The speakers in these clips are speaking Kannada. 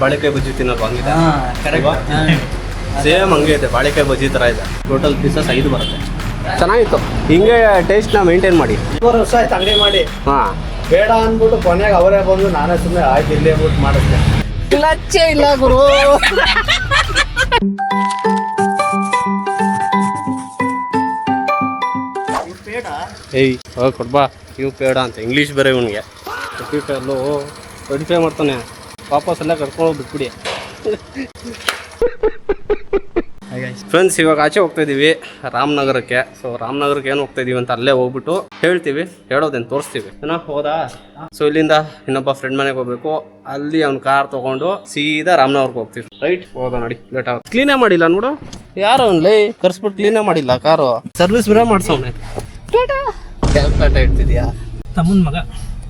ಬಾಳೆಕಾಯಿ ಬಜ್ಜಿ ತಿನ್ನೋದು ಹಂಗಿದೆ ಕರೆಕ್ಟ್. ಸೇಮ್ ಹಂಗೆ ಇದೆ, ಬಾಳೆಕಾಯಿ ಬಜ್ಜಿ ಥರ ಇದೆ. ಟೋಟಲ್ ಪೀಸಸ್ 5 ಬರುತ್ತೆ. ಚೆನ್ನಾಗಿತ್ತು. ಹಿಂಗೆ ಟೇಸ್ಟ್ನ ಮೇಂಟೈನ್ ಮಾಡಿ. 4 ವರ್ಷ ಆಯ್ತು ಅಂಗಡಿ ಮಾಡಿ. ಹಾಂ, ಬೇಡ ಅಂದ್ಬಿಟ್ಟು ಕೊನೆಗೆ ಅವರೇ ಬಂದು ನಾನೇ ಸುಮ್ಮನೆ ಆಯ್ತು ಇಲ್ಲೇ ಅಂದ್ಬಿಟ್ಟು ಮಾಡಿಸ್ದೆ. ಕ್ಲಚ್ಚೇ ಇಲ್ಲ ಗುರು. ಏಯ್ ಕೊಡ್ಬಾ, ಇವು ಪೇಡ ಅಂತ ಇಂಗ್ಲೀಷ್ ಬೇರೆ ಇವನಿಗೆ. 35 ಮಾಡ್ತಾನೆ, ವಾಪಸ್ ಎಲ್ಲ ಕರ್ಕೊಂಡು ಬಿಟ್ಬಿಡಿ. ಫ್ರೆಂಡ್ಸ್, ಇವಾಗ ಆಚೆ ಹೋಗ್ತಾ ಇದ್ದೀವಿ ರಾಮನಗರಕ್ಕೆ. ಸೊ ರಾಮನಗರಕ್ಕೆ ಏನು ಹೋಗ್ತಾ ಇದೀವಿ ಅಂತ ಅಲ್ಲೇ ಹೋಗ್ಬಿಟ್ಟು ಹೇಳ್ತೀವಿ, ಹೇಳೋದೇನು ತೋರಿಸ್ತೀವಿ. ಏನೋ ಹೋದಾ. ಸೊ ಇಲ್ಲಿಂದ ಇನ್ನೊಬ್ಬ ಫ್ರೆಂಡ್ ಮನೆಗೆ ಹೋಗ್ಬೇಕು. ಅಲ್ಲಿ ಅವ್ನ ಕಾರ್ ತಗೊಂಡು ಸೀದಾ ರಾಮನಗರಕ್ಕೆ ಹೋಗ್ತೀವಿ. ರೈಟ್, ಹೋದ ನೋಡಿ. ಲೇಟ್ ಆಗುತ್ತೆ. ಕ್ಲೀನೇ ಮಾಡಿಲ್ಲ ನೋಡು, ಯಾರು ಅವ್ನಲ್ಲಿ ಕರ್ಸ್ಬಿಟ್ಟು ಕ್ಲೀನೇ ಮಾಡಿಲ್ಲ ಕಾರು. ಸರ್ವಿಸ್ ಬೇರೆ ಮಾಡ್ಸವ್ನೆ. ಕ್ಯಾಲ್ಕುಲೇಟ ಇಡ್ತಿದ್ಯಾ ತಮ್ಮನ ಮಗ?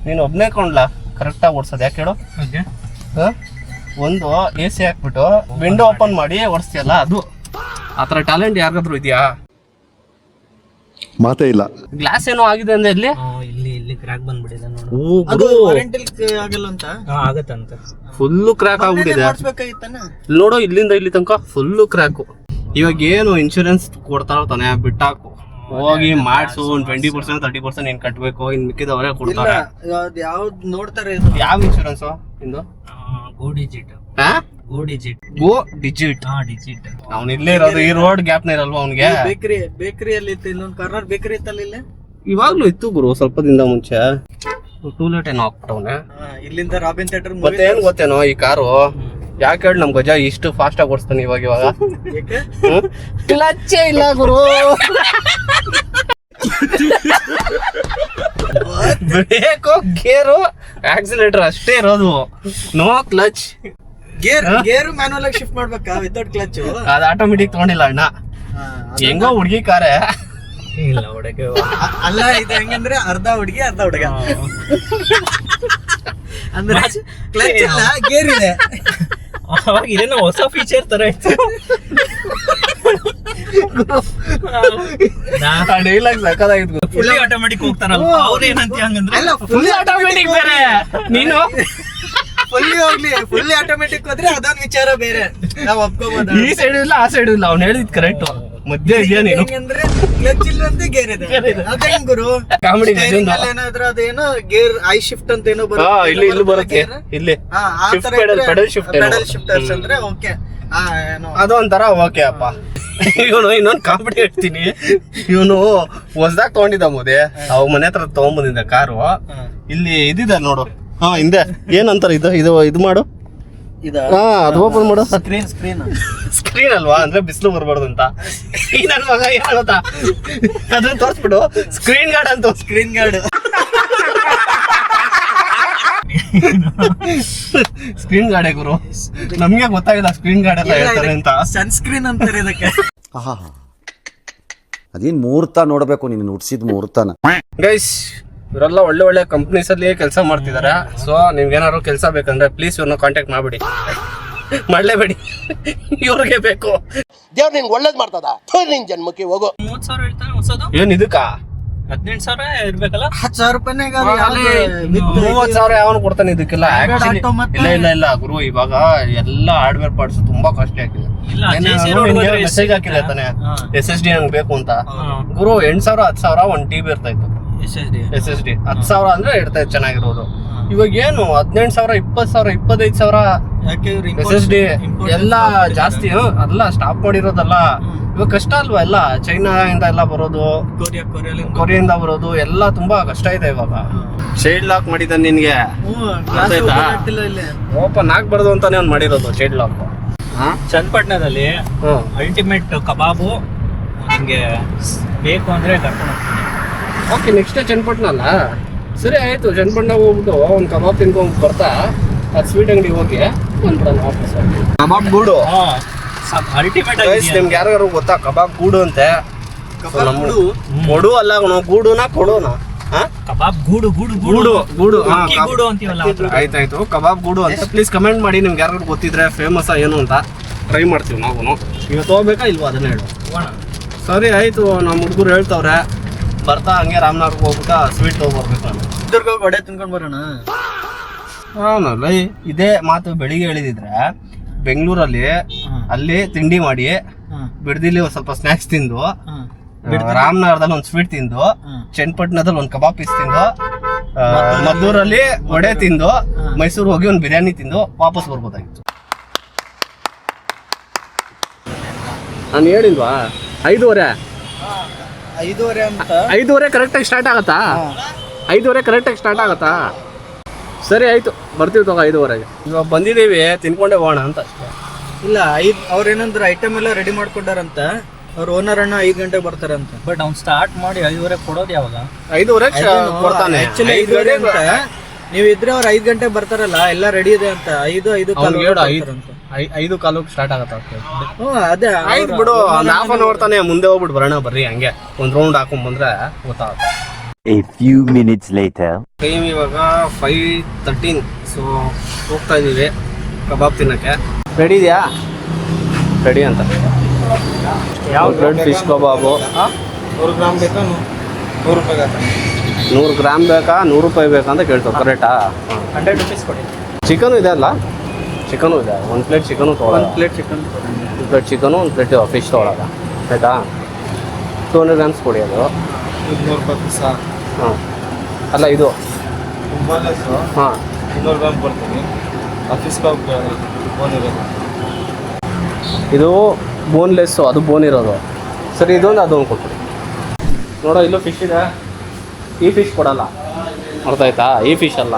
ನೀನು ಒಬ್ಬನೇ ಕೊಂಡ್ಲಾ ಕರೆಕ್ಟಾಗಿ ಓಡಿಸೋದು? ಯಾಕೆ ಹೇಳು. ಒಂದು AC ಹಾಕ್ಬಿಟ್ಟು ವಿಂಡೋ ಓಪನ್ ಮಾಡಿ ಓಡಿಸ್ತೀಯಲ್ಲ, ಅದು ಆ ಥರ ಟ್ಯಾಲೆಂಟ್ ಯಾರಿಗಾದ್ರೂ ಇದೆಯಾ? ಮಾತೇ ಇಲ್ಲ. ಗ್ಲಾಸ್ ಏನೋ ಆಗಿದೆ ಅಂದ್ರೆ ಇಲ್ಲಿ ಇಲ್ಲಿ ಕ್ರ್ಯಾಕ್ ಬಂದ್ಬಿಟ್ಟಿದೆ ನೋಡು. ಆಗಲ್ಲ ಅಂತ ಆಗತ್ತಂತ. ಫುಲ್ಲು ಕ್ರ್ಯಾಕ್ ಆಗ್ಬಿಟ್ಟಿದೆ ನೋಡು, ಇಲ್ಲಿಂದ ಇಲ್ಲಿ ತನಕ ಫುಲ್ಲು ಕ್ರ್ಯಾಕು. ಇವಾಗ ಏನು ಇನ್ಶೂರೆನ್ಸ್ ಕೊಡ್ತಾರೋ ತಾನೆ, ಬಿಟ್ಟಾಕು. ಹೋಗಿ ಮಾಡ್ಸು. 20% 30% ನೀನ್ ಕಟ್ಬೇಕು, ಇನ್ ಮಿಕ್ಕಿದವರೇ ಕೊಡ್ತಾರೆ. ಯಾವ್ದು ನೋಡ್ತಾರೆ? ಯಾವ ಇನ್ಶೂರೆನ್ಸ್ ಇಂದು? ಗೋ ಡಿಜಿಟ್. ಗೋ ಡಿಜಿಟ್. ಅವ್ನು ಇಲ್ಲೇ ಇರೋದು, ಈ ರೋಡ್ ಗ್ಯಾಪ್ನ ಇರಲ್ವಾ ಅವ್ನಿಗೆ? ಬೇಕರಿಯಲ್ಲಿ ಇತ್ತು, ಇಲ್ಲೊಂದು ಕಾರ್ನರ್ ಬೇಕರಿ ಇತ್ತಲ್ಲ ಇಲ್ಲೇ. ಇವಾಗ್ಲೂ ಇತ್ತು ಗುರು, ಸ್ವಲ್ಪ ದಿನದ ಮುಂಚೆ. ಟೂ ಲೇಟ್ ಏನೋ ಹಾಕ್ಬಿಟ್ಟವನೆ. ಇಲ್ಲಿಂದ ರಾಬಿನ್ ಥಿಯೇಟರ್. ಮತ್ತೆ ಏನ್ ಗೊತ್ತೇನೋ ಈ ಕಾರು ಯಾಕೆ ಹೇಳಿ ನಮ್ ಗಜ ಇಷ್ಟು ಫಾಸ್ಟ್ ಆಗಿ ಓಡಿಸ್ತಾನೆ ಇವಾಗ. ಕ್ಲಚ್ಚೇ ಇಲ್ಲ ಗುರು. ಬ್ರೇಕು, ಗೇರು, ಆಕ್ಸಿಲೇಟರ್ ಅಷ್ಟೇ ಇರೋದು, ನೋ ಕ್ಲಚ್. ಗೇರ್ ಮ್ಯಾನುವಲ್ ಆಗಿ ಶಿಫ್ಟ್ ಮಾಡ್ಬೇಕಾ ವಿತೌಟ್ ಕ್ಲಚ್? ಅದು ಆಟೋಮೆಟಿಕ್ ತಗೊಂಡಿಲ್ಲ ಅಣ್ಣ. ಹೆಂಗೋ ಹುಡುಗಿ ಕಾರೇ. ಇಲ್ಲ ಹುಡುಗ ಅಲ್ಲ, ಇದು ಹೆಂಗಂದ್ರೆ ಅರ್ಧ ಹುಡುಗಿ ಅರ್ಧ ಹುಡುಗ. ಅಂದ್ರೆ ಕ್ಲಚ್ ಇಲ್ಲ, ಗೇರ್ ಇದೆ. ಅವಾಗ ಇದೇನೋ ಹೊಸ ಫೀಚರ್ ತರ ಇತ್ತು. ಡೈಲಾಗ್ ಸಕ್ಕದಾಗಿತ್ತು. ಫುಲ್ಲಿ ಆಟೋಮೆಟಿಕ್ ಹೋಗ್ತಾರಲ್ಲ ಅವ್ರು ಏನಂತ ಹಂಗಂದ್ರೆ ಫುಲ್ಲಿ ಆಟೋಮೆಟಿಕ್ ಬೇರೆ. ನೀನು ಫುಲ್ಲಿ ಆಟೋಮೆಟಿಕ್ ಹೋದ್ರೆ ಅದೊಂದು ವಿಚಾರ ಬೇರೆ, ನಾವ್ ಒಪ್ಕೋಬಹುದು. ಈ ಸೈಡ್ ಇಲ್ಲ ಆ ಸೈಡ್ ಇಲ್ಲ, ಅವ್ನು ಹೇಳಿದ್ ಕರೆಕ್ಟ್. ಮಧ್ಯೆ ಇದೆಯಾ ನೀನು? ಅಂದ್ರೆ ಕ್ಲಚ್ ಇಲ್ಲಂತೆ ಗೇರ್ ಇದೆ. ಅದೇನ್ ಗುರು ಕಾಮಿಡಿ ಏನಾದ್ರು ಅದೇನೋ ಗೇರ್ ಐ ಶಿಫ್ಟ್ ಅಂತ ಏನೋ ಇಲ್ಲಿ ಬರುತ್ತೆ. ಇಲ್ಲಿ ಪೆಡಲ್ ಶಿಫ್ಟರ್ಸ್ ಅಂದ್ರೆ ಓಕೆ. ಅದು ಒಂಥರ ಓಕೆ ಅಪ್ಪ. ಇವನು ಇನ್ನೊಂದು ಕಾಮಿಡಿ ಹೇಳ್ತೀನಿ. ಇವನು ಹೊಸದಾಗ್ ತಗೊಂಡಿದ್ದ ಮೋದಿ, ಅವಾಗ ಮನೆ ಹತ್ರ ತಗೊಂಡ್ಬಂದಿದ್ದ ಕಾರು. ಇಲ್ಲಿ ಇದಿದೆ ನೋಡು, ಹಿಂದೆ ಏನಂತಾರೆ ಇದು ಮಾಡು. ಅದು ಓಪನ್ ಮಾಡು. ಸ್ಕ್ರೀನ್ ಅಲ್ವಾ, ಅಂದ್ರೆ ಬಿಸಿಲು ಬರ್ಬಾರ್ದು ಅಂತ. ಈ ನನ್ ಮಗ ಹೇಳತ್ತ ಅದನ್ನ ತೋರಿಸ್ಬಿಡು. ಸ್ಕ್ರೀನ್ ಗಾರ್ಡ್ ಅಂತ. ಸ್ಕ್ರೀನ್ ಗಾರ್ಡ್ ಸ್ಕ್ರೀನ್ ಗಾರ್ಡೇ ಗುರು, ನಮ್ಗೆ ಗೊತ್ತಾಗಿಲ್ಲ ಸ್ಕ್ರೀನ್ ಗಾರ್ಡ್ ಎಲ್ಲ ಹೇಳ್ತಾರೆ ಅಂತ. ಸನ್ಸ್ಕ್ರೀನ್ ಅಂತಾರೆ ಇದಕ್ಕೆ. ಅದೇನ್ ಮುಹೂರ್ತ ನೋಡ್ಬೇಕು, ನೀನು ನುಡ್ಸಿದ್ ಮುಹೂರ್ತನ. ಗೈಸ್, ಇವರೆಲ್ಲ ಒಳ್ಳೆ ಕಂಪ್ನೀಸ್ ಅಲ್ಲಿ ಕೆಲಸ ಮಾಡ್ತಿದಾರೆ. ಸೊ ನಿಮ್ಗೇನಾದ್ರು ಕೆಲಸ ಬೇಕಂದ್ರೆ ಪ್ಲೀಸ್ ಇವ್ರನ್ನ ಕಾಂಟ್ಯಾಕ್ಟ್ ಮಾಡ್ಬಿಡಿ, ಮಾಡ್ಲೇಬೇಡಿ. ಇವ್ರಿಗೆ ಬೇಕು. ದೇವ್ರು ನಿನ್ಗೆ ಒಳ್ಳೇದ್ ಮಾಡ್ತದ, ನಿನ್ ಜನ್ಮಕ್ಕೆ ಹೋಗೋ. 30,000 ಹೇಳ್ತಾನೆ ಹೊಸದು. ಏನ್ ಇದಕ್ಕ 18,000 ಇರ್ಬೇಕಲ್ಲ? 10,000 ರೂಪಾಯಿನಾಗ 30,000 ಯಾವನು ಕೊಡ್ತಾನೆ ಇದಕ್ಕೆಲ್ಲ? ಇಲ್ಲ ಗುರು, ಇವಾಗ ಎಲ್ಲ ಹಾರ್ಡ್ವೇರ್ ಪಾರ್ಟ್ಸ್ ತುಂಬಾ ಕಾಸ್ಟ್ಲಿ ಆಗಿದೆ. ಮೆಸೇಜ್ ಹಾಕಿಲ್ಲ ತಾನೆ SSD ನಂಗೆ ಬೇಕು ಅಂತ. ಗುರು 8,000 10,000 ಒಂದ್ ಟಿವಿ ಇರ್ತಾ ಇತ್ತು. SSD 10,000 ಅಂದ್ರೆ ಇಡ್ತಾ ಇತ್ತು ಚೆನ್ನಾಗಿರೋದು. ಇವಾಗ ಏನು 18,000 20,000 25,000 SSD ಎಲ್ಲ ಜಾಸ್ತಿ. ಅದೆಲ್ಲ ಸ್ಟಾಪ್ ಮಾಡಿರೋದಲ್ಲ, ಇವಾಗ ಕಷ್ಟ ಅಲ್ವಾ ಎಲ್ಲ. ಚೈನಾ ಇಂದ ಎಲ್ಲ ಬರೋದು, ಕೊರಿಯಿಂದ ಬರೋದು ಎಲ್ಲ ತುಂಬಾ ಕಷ್ಟ ಇದೆ ಇವಾಗ. ಶೇಡ್ ಲಾಕ್ ಮಾಡಿದ್ದಾನೆ ನಿನ್ಗೆ, ಓಪನ್ ಆಗ್ಬಾರ್ದು ಅಂತಾನೆ ಅವ್ನು ಮಾಡಿರೋದು ಶೇಡ್ ಲಾಕ್. ಚನ್ನಪಟ್ಟಣದಲ್ಲಿ ಅಲ್ಟಿಮೇಟ್ ಕಬಾಬು ನಿಮಗೆ ಬೇಕು ಅಂದ್ರೆ ಕರ್ಕೊಂಡು ಹೋಗ್ತೀನಿ. ಓಕೆ, ನೆಕ್ಸ್ಟ್ ಚನ್ನಪಟ್ಟಣ ಅಲ್ಲ? ಸರಿ ಆಯ್ತು, ಚನ್ನಪಟ್ಟಣ ಹೋಗ್ಬಿಟ್ಟು ಒಂದು ಕಬಾಬ್ ತಿನ್ಕೊಂಡು ಬರ್ತಾ ಅದು ಸ್ವೀಟ್ ಅಂಗಡಿ ಹೋಗಿ ಬಂದ್ಬಿಡೋಣ ವಾಪಸ್. ಕಬಾಬ್ ಗೂಡು ಅಲ್ಟಿಮೇಟ್. ನಿಮ್ಗೆ ಯಾರು ಗೊತ್ತಾ ಕಬಾಬ್ ಗೂಡು ಅಂತೆ? ಕೊಡು ಅಲ್ಲ, ಗೂಡುನಾ ಕೊಡೋನಾ? ಕಬಾಬ್ ಗೂಡು ಅಂತೀವಲ್ಲ. ಆಯ್ತಾಯ್ತು, ಕಬಾಬ್ ಗೂಡು ಅಂತ. ಪ್ಲೀಸ್ ಕಮೆಂಟ್ ಮಾಡಿ ನಿಮ್ಗೆ ಯಾರು ಗೊತ್ತಿದ್ರೆ ಫೇಮಸ್ ಏನು ಅಂತ. ಟ್ರೈ ಮಾಡ್ತೀವಿ ನಾವು. ಇವತ್ತು ಹೋಗ್ಬೇಕಾ ಇಲ್ವಾ ಅದನ್ನ ಹೇಳು. ಸರಿ ಆಯ್ತು, ನಮ್ಮ ಹುಡುಗರು ಹೇಳ್ತವ್ರೆ. ಬರ್ತಾ ಹಂಗೆ ರಾಮನಗರಕ್ಕೆ ಹೋಗ್ಬಿಟ್ಟು ಸ್ವೀಟ್ ತಗೊಬರ್ಬೇಕು. ಚಿತ್ರದುರ್ಗ ವಡೆ ತಿನ್ಕೊಂಡು ಬರೋಣ. ಲೈ ಇದೇ ಮಾತು ಬೆಳಿಗ್ಗೆ ಹೇಳಿದಿದ್ರೆ ಬೆಂಗಳೂರಲ್ಲಿ ಅಲ್ಲಿ ತಿಂಡಿ ಮಾಡಿ ಬಿಡದಿಲಿ ಒಂದ್ ಸ್ವಲ್ಪ ಸ್ನಾಕ್ಸ್ ತಿಂದು ರಾಮನಗರದಲ್ಲಿ ಒಂದ್ ಸ್ವೀಟ್ ತಿಂದು ಚನ್ನಪಟ್ಟಣದಲ್ಲಿ ಒಂದ್ ಕಬಾಬ್ ಪೀಸ್ ತಿಂದು ಮದ್ದೂರಲ್ಲಿ ವಡೆ ತಿಂದು ಮೈಸೂರು ಹೋಗಿ ಒಂದ್ ಬಿರಿಯಾನಿ ತಿಂದು ವಾಪಸ್ ಬರ್ಬೋದಾಗಿತ್ತು. ನಾನು ಹೇಳಿಲ್ವಾ 5:30 ಅಂತ 5:30 ಕರೆಕ್ಟಾಗಿ ಸ್ಟಾರ್ಟ್ ಆಗತ್ತಾ? 5:30 ಕರೆಕ್ಟಾಗಿ ಸ್ಟಾರ್ಟ್ ಆಗತ್ತಾ? ಸರಿ ಆಯ್ತು, ಬರ್ತೀವಿ ತಗೋ 5:30ಗೆ. ಇವಾಗ ಬಂದಿದ್ದೀವಿ, ತಿನ್ಕೊಂಡೇ ಹೋಗೋಣ ಅಂತ ಅಷ್ಟೇ. ಇಲ್ಲ ಅವ್ರೇನಂದ್ರೆ ಐಟಮ್ ಎಲ್ಲ ರೆಡಿ ಮಾಡ್ಕೊಂಡಾರಂತ, ಅವ್ರ ಓನರ್ ಅಣ್ಣ 5 ಗಂಟೆಗೆ ಬರ್ತಾರಂತ. ಬಟ್ ಅವ್ನು ಸ್ಟಾರ್ಟ್ ಮಾಡಿ 5:30 ಕೊಡೋದು ಯಾವಾಗ? 5:30 ಕೊಡ್ತಾನೆ. ಆಕ್ಚುಲಿ 5:30 ಅಂತ ನೀವು ಇದ್ರೆ ಅವ್ರು 5 ಗಂಟೆಗೆ ಬರ್ತಾರಲ್ಲ, ಎಲ್ಲ ರೆಡಿ ಇದೆ ಅಂತ. 5:15 ಸ್ಟಾರ್ಟ್ ಆಗತ್ತ. ಅದೇ ಆಯ್ತು ಬಿಡು, ಒಂದು ಹಾಫ್ ಅನ್ ಅವರ್ ತಾನೆ, ಮುಂದೆ ಹೋಗ್ಬಿಟ್ಟು ಬರೋಣ ಬರ್ರಿ, ಹಂಗೆ ಒಂದು ರೌಂಡ್ ಹಾಕೊಂಡ್ ಬಂದ್ರೆ ಗೊತ್ತಾಗುತ್ತೆ. A few minutes later. Time ಇವಾಗ 5:13. ಸೊ ಹೋಗ್ತಾ ಇದೀವಿ ಕಬಾಬ್ ತಿನ್ನಕ್ಕೆ. ರೆಡಿ ಇದೆಯಾ? ರೆಡಿ ಅಂತ. ಯಾವ ಬ್ರೆಡ್ ಫಿಶ್ ಕಬಾಬು 100 ಗ್ರಾಮ್ ಬೇಕಾ? 100 ರೂಪಾಯಿ ಬೇಕಾ? 100 ಗ್ರಾಮ್ ಬೇಕಾ 100 ರೂಪಾಯಿ ಬೇಕಾ ಅಂತ ಕೇಳ್ತಾವೆ. ಕರೆಕ್ಟಾ? 100 ರೂಪೀಸ್ ಕೊಡಿ. ಚಿಕನು ಇದೆ ಅಲ್ಲ? ಚಿಕನು ಇದೆ. 1 ಪ್ಲೇಟ್ ಚಿಕನು ತೊಗೊಳ್ಳೋಣ. 1 plate chicken, 1 plate chicken, 1 plate fish ತೊಗೊಳ್ಳೋಣ, ಆಯಿತಾ? 200 ಗ್ರಾಮ್ಸ್ ಕೊಡಿ. ಅದು 200 ರೂಪಾಯಿ ಸಾಕು. ಹಾಂ ಅಲ್ಲ ಇದು ಹಾಂ 200 ಗ್ರಾಮ್ ಕೊಡ್ತೀನಿ. ಆಫೀಸ್ ಬೋನ್ ಇರೋದು ಇದು ಬೋನ್ಲೆಸ್ಸು, ಅದು ಬೋನ್ ಇರೋದು. ಸರಿ, ಇದೊಂದು ಅದೊಂದು ಕೊಟ್ಬಿಡಿ. ನೋಡೋ, ಇಲ್ಲೂ ಫಿಶ್ ಇದೆ. ಈ ಫಿಶ್ ಕೊಡಲ್ಲ, ಅರ್ಥ ಆಯ್ತಾ? ಈ ಫಿಶ್ ಅಲ್ಲ.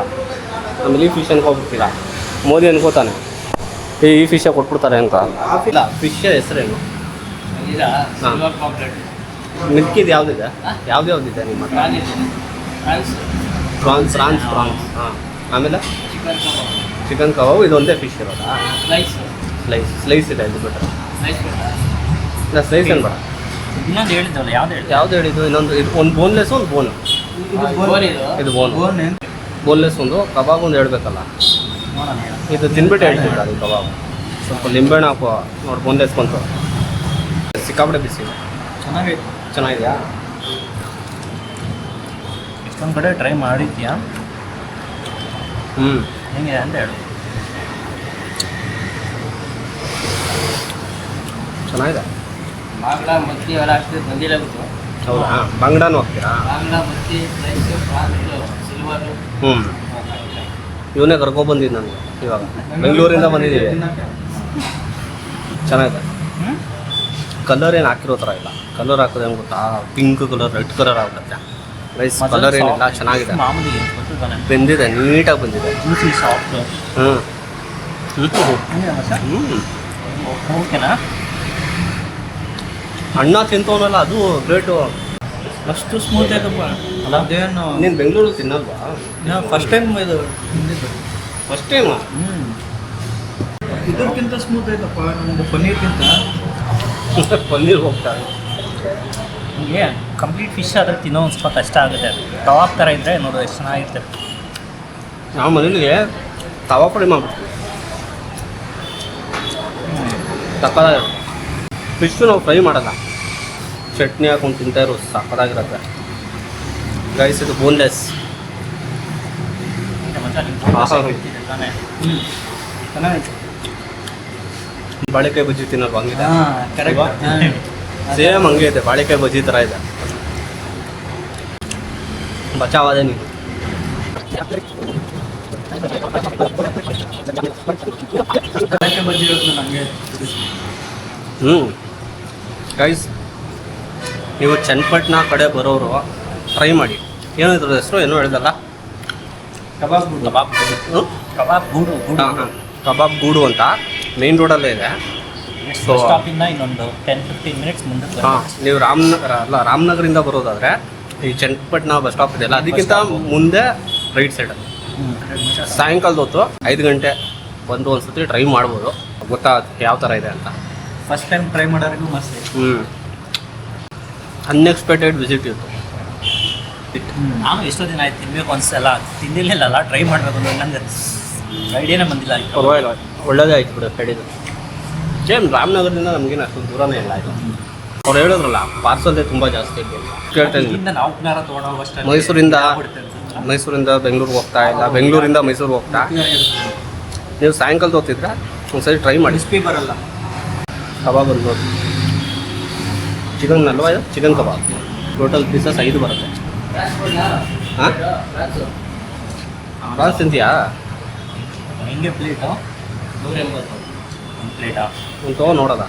ಆಮೇಲೆ ಈ ಫಿಶ್ ಅನ್ಕೋಬಿಡ್ತೀರ, ಮೋದಿ ಅನ್ಕೋತಾನೆ ಈ ಫಿಶೇ ಕೊಟ್ಬಿಡ್ತಾರೆ ಅಂತ. ಇಲ್ಲ, ಫಿಶ್ ಹೆಸರೇನು? ಹಾಂ, ಮಿಲ್ಕಿದು ಯಾವುದಿದೆ? ಯಾವ್ದಿದೆ ನಿಮ್ಮ ಪ್ರಾನ್ಸ್? ಹಾಂ, ಆಮೇಲೆ ಚಿಕನ್ ಕಬಾಬ್. ಇದೊಂದೇ ಫಿಶ್ ಇರೋದಾ? ಸ್ಲೈಸ್ ಇದೆ, ಇದು ಬಿಟ್ಟರೆ ಇಲ್ಲ. ಸ್ಲೈಸ್ ಏನು ಬೇಡ. ಇನ್ನೊಂದು ಹೇಳಿದ್ದಲ್ಲ, ಯಾವ್ದು ಹೇಳಿದ್ದು? ಇನ್ನೊಂದು ಇದು ಒಂದು ಬೋನ್ಲೆಸ್, ಒಂದು ಬೋನು. ಇದು ಬೋನ್ಲೆಸ್ ಒಂದು ಕಬಾಬ್ ಒಂದು ಹೇಳ್ಬೇಕಲ್ಲ. ಇದು ತಿನ್ಬಿಟ್ಟು ಹೇಳ್ತಿದ್ದ ಅದು ಕಬಾಬ್. ಸ್ವಲ್ಪ ಲಿಂಬೆಹಣ್ಣು ಹಾಕುವ ನೋಡಿ. ಬೋನ್ಲೆಸ್ ಬಂತು, ಸಿಕ್ಕಾಪಟ್ಟೆ ಬಿಸಿ. ಚೆನ್ನಾಗಿದೆಯಾ? ಎಷ್ಟೊಂದು ಕಡೆ ಟ್ರೈ ಮಾಡಿದ್ಯಾ? ಹೆಂಗಿದೆ ಅಂತ ಹೇಳು. ಚೆನ್ನಾಗಿದೆ. ಬಾಂಗ್ಲಾ ಮತ್ತಿ ಅವೆಲ್ಲ ಹಾಕ್ತಿದ್ದು ಬಂದಿಲ್ಲ ಬಿಟ್ಟು. ಹೌದಾ? ಬಂಗಡಾನು ಹಾಕ್ತೀರಾ? ಬಾಂಗ್ಲಾ ಮತ್ತಿ ರೈಸು ಪ್ರಾನ್ಸು ಸಿಲ್ವರು. ಇವನೇ ಕರ್ಕೊಬಂದಿದ್ದು ನನಗೆ. ಇವಾಗ ಬೆಂಗಳೂರಿಂದ ಬಂದಿದ್ದೀವಿ. ಚೆನ್ನಾಗಿದೆ. ಕಲರ್ ಏನು ಹಾಕಿರೋ ಥರ ಇಲ್ಲ. ಕಲರ್ ಹಾಕೋದು ಹೆಂಗೆ ಗೊತ್ತಾ? ಪಿಂಕ್ ಕಲರ್, ರೆಡ್ ಕಲರ್ ಆಗುತ್ತೆ. ರೈಸ್ ಕಲರ್ ಏನಿಲ್ಲ, ಚೆನ್ನಾಗಿದೆ. ಮಾಮೂಲಿ ಬೆಂದಿದೆ, ನೀಟಾಗಿ ಬಂದಿದೆ. Juicy soft. ಓಕೆನಾ? ಅಣ್ಣ ತಿಂತವನಲ್ಲ, ಅದು ಗ್ರೇಟು. ಅಷ್ಟು ಸ್ಮೂತ್ ಆಯ್ತಪ್ಪ. ಅಲ್ಲ, ಅದೇನು ನೀನು ಬೆಂಗಳೂರು ತಿನ್ನಲ್ವಾ? ಫಸ್ಟ್ ಟೈಮ್ ಇದು ತಿಂದಿದ್ದು. ಫಸ್ಟ್ ಟೈಮಾ? ಇದಕ್ಕಿಂತ ಸ್ಮೂತ್ ಆಯ್ತಪ್ಪ ನಮ್ಮದು ಪನ್ನೀರ್ಗಿಂತ. ಪನ್ನೀರ್ ಹೋಗ್ತಾರೆ. ನಿಮಗೆ ಕಂಪ್ಲೀಟ್ ಫಿಶ್ ಆದರೆ ತಿನ್ನೋ ಒಂದು ಸ್ವಲ್ಪ ಕಷ್ಟ ಆಗುತ್ತೆ. ಕಬಾಬ್ ಥರ ಇದ್ದರೆ ನೋಡು ಎಷ್ಟು ಚೆನ್ನಾಗಿರ್ತದೆ. ನಾವು ಮನೇಲಿಗೆ ತವಾ ಪುಡಿ ಮಾಡ್ಬಿಡ್ತೀವಿ. ಸಕ್ಕತ್ತಾಗಿರುತ್ತೆ. ಫಿಶ್ಶು ನಾವು ಫ್ರೈ ಮಾಡಲ್ಲ, ಚಟ್ನಿ ಹಾಕೊಂಡು ತಿಂತಾ ಇರೋ ಸಕ್ಕತ್ತಾಗಿರುತ್ತೆ. ಗೈಸ್, ಇದು ಬೋನ್ಲೆಸ್. ಚೆನ್ನಾಗಿತ್ತು. ಬಾಳೆಕಾಯಿ ಬಜ್ಜಿ ತಿನ್ನೋದು ಹಂಗಿದೆ. ಕರೆಕ್ಟ್. ಸೇಮ್ ಹಂಗೆ ಇದೆ, ಬಾಳೆಕಾಯಿ ಬಜ್ಜಿ ಥರ ಇದೆ. ಬಚಾವಾದೆ ನೀನು. ಗೈಸ್, ನೀವು ಚನ್ನಪಟ್ಟಣ ಕಡೆ ಬರೋರು ಟ್ರೈ ಮಾಡಿ. ಏನೋ ಇದ್ರ ಹೆಸರು ಏನೋ ಹೇಳಿದಲ್ಲ, ಕಬಾಬ್ ಗೂಡು. ಕಬಾಬ್ ಗೂಡು ಅಂತ ಮೇನ್ ರೋಡಲ್ಲೇ ಇದೆ. ಸೊ ಸ್ಟಾಪಿಂದ ಇನ್ನೊಂದು 10-15 ಮಿನಿಟ್ಸ್ ಮುಂದೆ. ಹಾಂ, ನೀವು ರಾಮನಗರಿಂದ ಬರೋದಾದರೆ ಈ ಚನ್ನಪಟ್ಟಣ ಬಸ್ ಸ್ಟಾಪ್ ಇದೆಯಲ್ಲ, ಅದಕ್ಕಿಂತ ಮುಂದೆ ರೈಟ್ ಸೈಡಲ್ಲಿ. ಸಾಯಂಕಾಲದ ಹೊತ್ತು 5 ಗಂಟೆ ಬಂದು ಒಂದ್ಸತಿ ಟ್ರೈ ಮಾಡ್ಬೋದು, ಗೊತ್ತಾಗುತ್ತೆ ಯಾವ ಥರ ಇದೆ ಅಂತ. ಫಸ್ಟ್ ಟೈಮ್ ಟ್ರೈ ಮಾಡೋರಿಗೂ ಮಸ್ತ್. ಅನ್ಎಕ್ಸ್ಪೆಕ್ಟೆಡ್ ವಿಸಿಟ್ ಇತ್ತು. ನಾನು ಎಷ್ಟೋ ದಿನ ಆಯ್ತು ತಿನ್ಬೇಕು ಅನ್ಸಲ್ಲ, ತಿಂದಿಲ್ಲ, ಟ್ರೈ ಮಾಡಬೇಕು ನಂಗೆ ಐಡಿಯಾನೇ ಬಂದಿಲ್ಲ. ಪರವಾಗಿಲ್ಲ, ಒಳ್ಳೇದೇ ಆಯ್ತು ಬಿಡು. ಕಡಿದು ಸೇಮ್ ರಾಮನಗರದಿಂದ ನಮಗೇನು ಅಷ್ಟು ದೂರನೇ ಇಲ್ಲ. ಆಯಿತು, ಅವ್ರು ಹೇಳಿದ್ರಲ್ಲ ಪಾರ್ಸಲ್ದೇ ತುಂಬ ಜಾಸ್ತಿ ಕೇಳ್ತಾ ಇದ್ದೀನಿ. ನಾವು ತೊಗೊಂಡೋಗೋ ಅಷ್ಟೇ. ಮೈಸೂರಿಂದ ಮೈಸೂರಿಂದ ಬೆಂಗಳೂರಿಗೆ ಹೋಗ್ತಾ ಇಲ್ಲ, ಬೆಂಗಳೂರಿಂದ ಮೈಸೂರಿಗೆ ಹೋಗ್ತಾ, ನೀವು ಸಾಯಂಕಾಲದ ಹೋಗ್ತಿದ್ರೆ ಒಂದ್ಸರಿ ಟ್ರೈ ಮಾಡಿ. ಕ್ರಿಸ್ಪಿ ಬರಲ್ಲ. ಕಬಾಬ್ ಬಂದು ಚಿಕನ್ ಅಲ್ವಾ ಇದು? ಚಿಕನ್ ಕಬಾಬ್ ಟೋಟಲ್ ಪೀಸಸ್ 5 ಬರುತ್ತೆ. ಹಾಂ ಪ್ರಾನ್ಸ್ ತಿಂತೀಯಾ? ಹಿಂಗೆ ಪ್ಲೇಟು 180 ಒಂದು ಪ್ಲೇಟಾ? ಒಂದು ತಗೋ ನೋಡೋದ.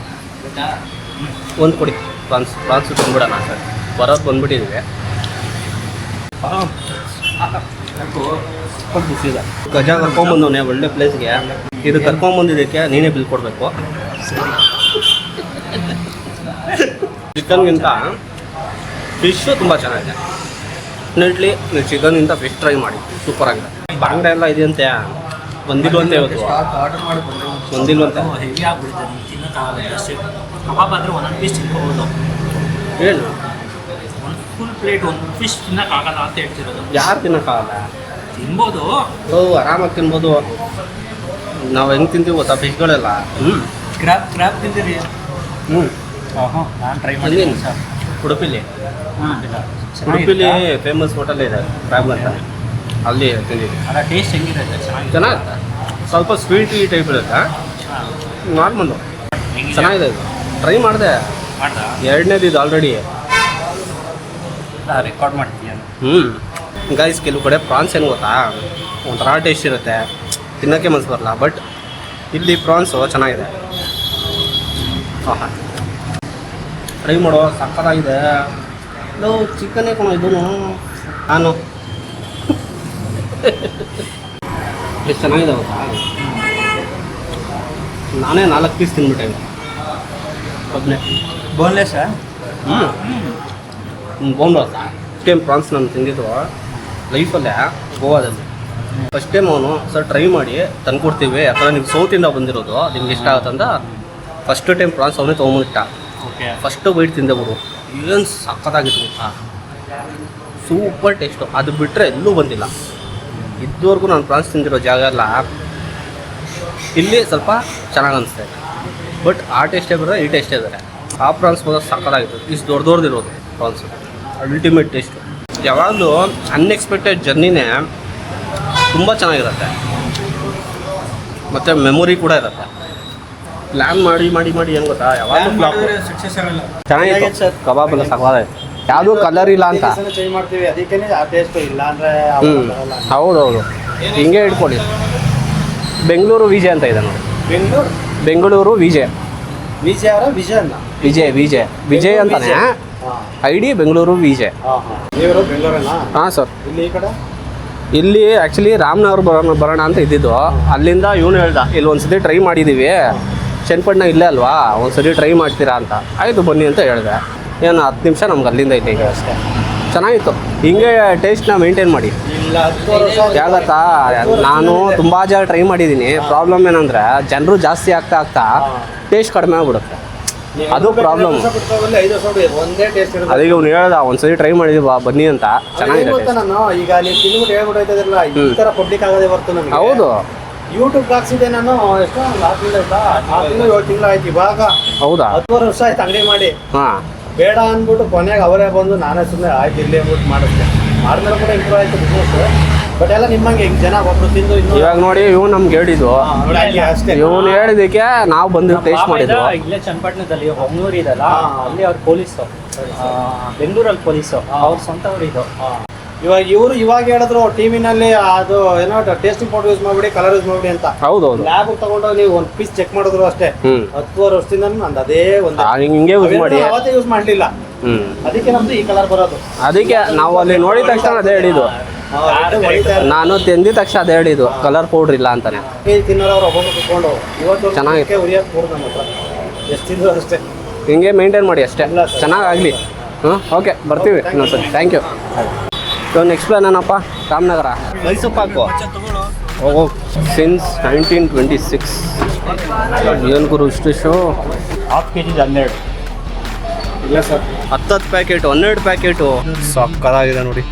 ಒಂದು ಕೊಡಿ ಪ್ರಾನ್ಸು ತಂದ್ಬಿಡೋಣ ಸರ್. ಬರೋದು ಬಂದ್ಬಿಟ್ಟಿದ್ದೀವಿ. ಬಿಸಿದೆ ಗಜ ಕರ್ಕೊಂಬಂದವನೇ ಒಳ್ಳೆ ಪ್ಲೇಸ್ಗೆ. ಇದು ಕರ್ಕೊಂಬಂದಿದ್ದಕ್ಕೆ ನೀನೇ ಬಿಲ್ ಕೊಡಬೇಕು. ಚಿಕನ್ಗಿಂತ ಫಿಶ್ಶು ತುಂಬ ಚೆನ್ನಾಗಿದೆ. ಡೆಫಿನೆಟ್ಲಿ ನೀವು ಚಿಕನ್ಗಿಂತ ಫಿಶ್ ಟ್ರೈ ಮಾಡಿ, ಸೂಪರಾಗಿದೆ. ಬಾಂಗ್ಡೆ ಎಲ್ಲ ಇದೆಯಂತೆ, ಬಂದಿಲ್ವಂತೆ ಇವತ್ತು. ಆರ್ಡರ್ ಮಾಡಿ ಬಂದಿಲ್ವಂತೆ. ಹೆವಿ ಆಗ್ಬಿಡುತ್ತೆ, ನೀವು ತಿನ್ನೋಕ್ಕಾಗಲ್ಲ ಜಾಸ್ತಿ. ಕಬಾಬ್ ಆದರೆ ಒಂದೊಂದು ಪೀಸ್ ತಿನ್ಕೋಬೋದು. ಏನು ಒಂದು ಫುಲ್ ಪ್ಲೇಟ್ ಒಂದು ಫಿಶ್ ತಿನ್ನೋಕ್ಕಾಗಲ್ಲ ಅಂತ ಹೇಳ್ತಿರೋದು. ಯಾರು ತಿನ್ನೋಕ್ಕಾಗಲ್ಲ? ತಿನ್ಬೋದು. ಆರಾಮಾಗಿ ತಿನ್ಬೋದು. ನಾವು ಹೆಂಗೆ ತಿಂತೀವಿ ಗೊತ್ತಾ ಫಿಶ್ಗಳೆಲ್ಲ. ಕ್ರ್ಯಾಬ್ ತಿಂತೀರಿ? ನಾನು ಟ್ರೈ ಮಾಡಿದ್ದೀನಿ ಸರ್ ಉಡುಪಿಲಿ. ಉಡುಪಿಲಿ ಫೇಮಸ್ ಹೋಟೆಲ್ ಇದೆ ಕ್ರ್ಯಾಬ್ ಅಂತ, ಅಲ್ಲಿ ತಿಂದಿದ್ವಿ. ಅದರ ಟೇಸ್ಟ್ ಹೆಂಗಿರುತ್ತೆ? ಚೆನ್ನಾಗಿರುತ್ತೆ. ಸ್ವಲ್ಪ ಸ್ವೀಟ್ ಈ ಟೈಪ್ ಇರುತ್ತೆ. ನಾರ್ಮಲ್ಲು ಚೆನ್ನಾಗಿದೆ. ಇದು ಟ್ರೈ ಮಾಡಿದೆ, ಮಾಡ್ದಾ? 2ನೇದು ಇದು ಆಲ್ರೆಡಿ. ರೆಕಾರ್ಡ್ ಮಾಡ್ತೀಯ? ಗೈಸ್, ಕೆಲವು ಕಡೆ ಪ್ರಾನ್ಸ್ ಏನು ಗೊತ್ತಾ, ಒಂಥರ ಟೇಸ್ಟ್ ಇರುತ್ತೆ, ತಿನ್ನೋಕ್ಕೆ ಮನಸ್ಸು ಬರಲ್ಲ. ಬಟ್ ಇಲ್ಲಿ ಪ್ರಾನ್ಸು ಚೆನ್ನಾಗಿದೆ. ಹಾಂ, ಟ್ರೈ ಮಾಡೋ, ಸಕ್ಕತ್ತಾಗಿದೆ. ಇದು ಚಿಕನ್ನೇ ಕಣೋ ಇದೂ. ನಾನು ಎಷ್ಟು ಚೆನ್ನಾಗಿದೆ ಗೊತ್ತಾ, ನಾನೇ 4 ಪೀಸ್ ತಿಂದ್ಬಿಟ್ಟೆ ಒಬ್ಬನೇ. ಬೋನ್ಲೆಸ್ಸಾ? ಬೋನ್ಲೆಸ್. ಫಸ್ಟ್ ಟೈಮ್ ಪ್ರಾನ್ಸ್ ನಾನು ತಿಂದಿದ್ದು ಲೈಫಲ್ಲೇ ಗೋವಾದಲ್ಲಿ. ಫಸ್ಟ್ ಟೈಮ್ ಅವನು ಸರ್ ಟ್ರೈ ಮಾಡಿ ತಂದ್ಕೊಡ್ತೀವಿ, ಯಾಕಂದ್ರೆ ನೀವು ಸೌತಿಂದ ಬಂದಿರೋದು, ನಿಮ್ಗೆ ಇಷ್ಟ ಆಗುತ್ತಂತ ಫಸ್ಟ್ ಟೈಮ್ ಪ್ರಾನ್ಸ್ ಅವನೇ ತೊಗೊಂಬಿಟ್ಟ. ಓಕೆ. ಫಸ್ಟು ಬೈಟ್ ತಿಂದೆ ಬಿಡು, ಏನು ಸಕ್ಕತ್ತಾಗಿತ್ತು ಗೊತ್ತಾ, ಸೂಪರ್ ಟೇಸ್ಟು. ಅದು ಬಿಟ್ಟರೆ ಎಲ್ಲೂ ಬಂದಿಲ್ಲ ಇದುವರೆಗೂ. ನಾನು ಪ್ರಾನ್ಸ್ ತಿಂದಿರೋ ಜಾಗ ಎಲ್ಲ ಇಲ್ಲಿ ಸ್ವಲ್ಪ ಚೆನ್ನಾಗಿ ಅನಿಸ್ತಾ ಇದೆ. ಬಟ್ ಆ ಟೇಸ್ಟೇ ಬರೋ, ಈ ಟೇಸ್ಟೇ ಬೇರೆ. ಆ ಪ್ರಾನ್ಸ್ ಬಂದ ಸಕ್ಕತ್ತಾಗಿತ್ತು. ಇಷ್ಟು ದೊಡ್ಡದಿರೋದು ಪ್ರಾನ್ಸು, ಅಲ್ಟಿಮೇಟ್ ಟೇಸ್ಟು. ಯಾವಾಗಲೂ ಅನ್ಎಕ್ಸ್ಪೆಕ್ಟೆಡ್ ಜರ್ನಿನೇ ತುಂಬ ಚೆನ್ನಾಗಿರುತ್ತೆ, ಮತ್ತು ಮೆಮೊರಿ ಕೂಡ ಇರುತ್ತೆ. ಪ್ಲ್ಯಾನ್ ಮಾಡಿ ಮಾಡಿ ಮಾಡಿ ಏನು ಗೊತ್ತಾ, ಯಾವಾಗಲೂ ಸಕ್ಸಸ್ ಆಗಲ್ಲ. ಚೆನ್ನಾಗಿತ್ತು ಸರ್. ಕಬಾಬ್ ಎಲ್ಲ ಸಕ್ಕತ್ತಾಗಿತ್ತು. ಯಾವುದೂ ಕಲರ್ ಇಲ್ಲ ಅಂತ. ಚೇಂಜ್ ಮಾಡ್ತೀವಿ, ಅದಕ್ಕೇ ಆ ಟೇಸ್ಟ್ ಇಲ್ಲ ಅಂದರೆ. ಹೌದೌದು, ಹಿಂಗೆ ಇಟ್ಕೊಳ್ಳಿ. ಬೆಂಗಳೂರು ವಿಜಯ್ ಅಂತ ಇದೆ ನೋಡಿ. ಬೆಂಗಳೂರು ವಿಜಯ್. ವಿಜಯ್ ಅವರ ವಿಜಯನ್ನ ವಿಜಯ್ ಅಂತಾನೆ ID, ಬೆಂಗಳೂರು ವಿಜಯ್. ನೀವು ಬೆಂಗಳೂರನ್ನ? ಹಾಂ ಸರ್. ಇಲ್ಲಿ ಈ ಕಡೆ ಇಲ್ಲಿ ಆ್ಯಕ್ಚುಲಿ ರಾಮನಗರ ಬರೋಣ ಅಂತ ಇದ್ದಿದ್ದು. ಅಲ್ಲಿಂದ ಇವನು ಹೇಳ್ದ, ಇಲ್ಲಿ ಒಂದ್ಸತಿ ಟ್ರೈ ಮಾಡಿದ್ದೀವಿ, ಚನ್ನಪಟ್ಟಣ ಇಲ್ಲೇ ಅಲ್ವಾ, ಒಂದ್ಸತಿ ಟ್ರೈ ಮಾಡ್ತೀರಾ ಅಂತ. ಆಯಿತು ಬನ್ನಿ ಅಂತ ಹೇಳಿದೆ. ಏನು 10 ನಿಮಿಷ ನಮ್ಗೆ ಅಲ್ಲಿಂದ ಇಲ್ಲಿಗೆ ಅಷ್ಟೇ. ಚೆನ್ನಾಗಿತ್ತು. ಹಿಂಗೆ ಟೇಸ್ಟ್ನ ಮೇಂಟೈನ್ ಮಾಡಿ. ಇಲ್ಲ ಯಾಗತ್ತಾ, ನಾನು ತುಂಬ ಜಾಗ ಟ್ರೈ ಮಾಡಿದ್ದೀನಿ. ಪ್ರಾಬ್ಲಮ್ ಏನಂದರೆ ಜನರು ಜಾಸ್ತಿ ಆಗ್ತಾ ಟೇಸ್ಟ್ ಕಡಿಮೆ ಆಗ್ಬಿಡುತ್ತೆ. ಅದು ಪ್ರಾಬ್ಲಮ್. 5 ವರ್ಷ ಒಂದೇ ಟೇಸ್ಟ್ ಇರುತ್ತೆ. ಅದಕ್ಕೆ ಅವ್ನು ಹೇಳ್ದ ಒಂದ್ಸತಿ ಟ್ರೈ ಮಾಡಿದ್ವಿ ಬನ್ನಿ ಅಂತ. ಚೆನ್ನಾಗಿದೆ. ನಾನು ಈಗ ನೀವು ತಿಂದ್ಬಿಟ್ಟು ಹೇಳ್ಬಿಟ್ಟೈತದಿಲ್ಲ, ಈ ಥರ ಪಬ್ಲಿಕ್ ಆಗೋದೇ ಬರ್ತು ನಮಗೆ. ಹೌದು, ಯೂಟ್ಯೂಬ್ ಹಾಕ್ಸಿದೆ ನಾನು. ಎಷ್ಟು 4 ತಿಂಗಳು 7 ತಿಂಗಳು ಆಯ್ತು. ಇವಾಗ ಹೌದಾ? 10 ವರ್ಷ ಆಯ್ತು ಅಂಗಡಿ ಮಾಡಿ. ಹಾಂ, ಬೇಡ ಅಂದ್ಬಿಟ್ಟು ಕೊನೆಗೆ ಅವರೇ ಬಂದು ನಾನೇ ಸುಮ್ಮನೆ ಆಯ್ತು ಇಲ್ಲಿ ಅಂದ್ಬಿಟ್ಟು ಮಾಡಿಸ್ದೆ. ಮಾಡಿದ್ರೆ ಕೂಡ ಇಂಪ್ರೂವ್ ಆಯ್ತು ಬಿಸ್ನೆಸ್. ಬಟ್ ಎಲ್ಲ ನಿಮ್ಮಂಗೆ ಈಗ ಜನ ಒಬ್ರು ತಿಂದು ಇವಾಗ ನೋಡಿ ಇವ್ನು ನಮ್ಗೆ ಹೇಳಿದ್ದು, ಅಷ್ಟೇ. ಇವನು ಹೇಳಿದಕ್ಕೆ ನಾವು ಬಂದು ಟೇಸ್ಟ್ ಮಾಡಿದ್ವು. ಇಲ್ಲೇ ಚನ್ನಪಟ್ಟಣದಲ್ಲಿ ಹೊಂಗೂರು ಇದಲ್ಲ, ಅಲ್ಲಿ ಅವ್ರ ಪೊಲೀಸು, ಬೆಂಗಳೂರಲ್ಲಿ ಪೊಲೀಸು, ಅವ್ರ ಸ್ವಂತವ್ರು ಇದು. ಇವಾಗ ಹೇಳಿದ್ರು ಟಿವಿನಲ್ಲಿ ಅದು ಏನೋ ಟೇಸ್ಟಿಂಗ್ ಪೌಡರ್ ಯೂಸ್ ಮಾಡ್ಬಿಡಿ, ಕಲರ್ ಯೂಸ್ ಮಾಡ್ಬಿಡಿ ಅಂತ. ಹೌದೌದು. ಲ್ಯಾಬ್ ತಗೊಂಡೋಗಿ ನೀವು ಒಂದು ಪೀಸ್ ಚೆಕ್ ಮಾಡಿದ್ರು ಅಷ್ಟೇ. 10 ವರ್ಷದಿಂದ ನಂದು ಅದೇ ಒಂದು ಹಿಂಗೆ ಯೂಸ್ ಮಾಡಿ. ಅವತ್ತೇ ಯೂಸ್ ಮಾಡಲಿಲ್ಲ, ಅದಕ್ಕೆ ನಮ್ದು ಈ ಕಲರ್ ಬರೋದು. ಅದಕ್ಕೆ ನಾವು ಅಲ್ಲಿ ನೋಡಿದ ತಕ್ಷಣ ಅದೇ ಹೇಳಿದ್ದು. ನಾನು ತಿಂದಿದ ತಕ್ಷಣ ಅದೇ ಹೇಳಿದ್ದು, ಕಲರ್ ಪೌಡ್ರ್ ಇಲ್ಲ ಅಂತಾನೆ. ತಿನ್ನೋರು ಒಬ್ಬೊಬ್ಬರು ಕುತ್ಕೊಂಡು ಇವತ್ತು ಚೆನ್ನಾಗಿತ್ತು. ಉರಿಯಕ್ಕೆ ಕೂರು ನಮ್ಮ ಹತ್ರ ಎಷ್ಟು ತಿಂದ್ರು ಅಷ್ಟೇ. ಹಿಂಗೆ ಮೇಂಟೈನ್ ಮಾಡಿ ಅಷ್ಟೇ, ಚೆನ್ನಾಗಾಗಲಿ. ಓಕೆ, ಬರ್ತೀವಿ ಇನ್ನೊಂದ್ಸರಿ. Thank you. So next plan ಏನಪ್ಪ? ರಾಮನಗರ ಮೈಸೂರು ಪಾಕು. ಓಹೋ, ಸಿನ್ಸ್ 1926. ಏನು ಗುರು ಇಷ್ಟು? ½ kg 12. ಇಲ್ಲ ಸರ್, 10 ಪ್ಯಾಕೆಟು, 12 ಪ್ಯಾಕೆಟು. ಸಕ್ಕತ್ತಾಗಿದೆ ನೋಡಿ.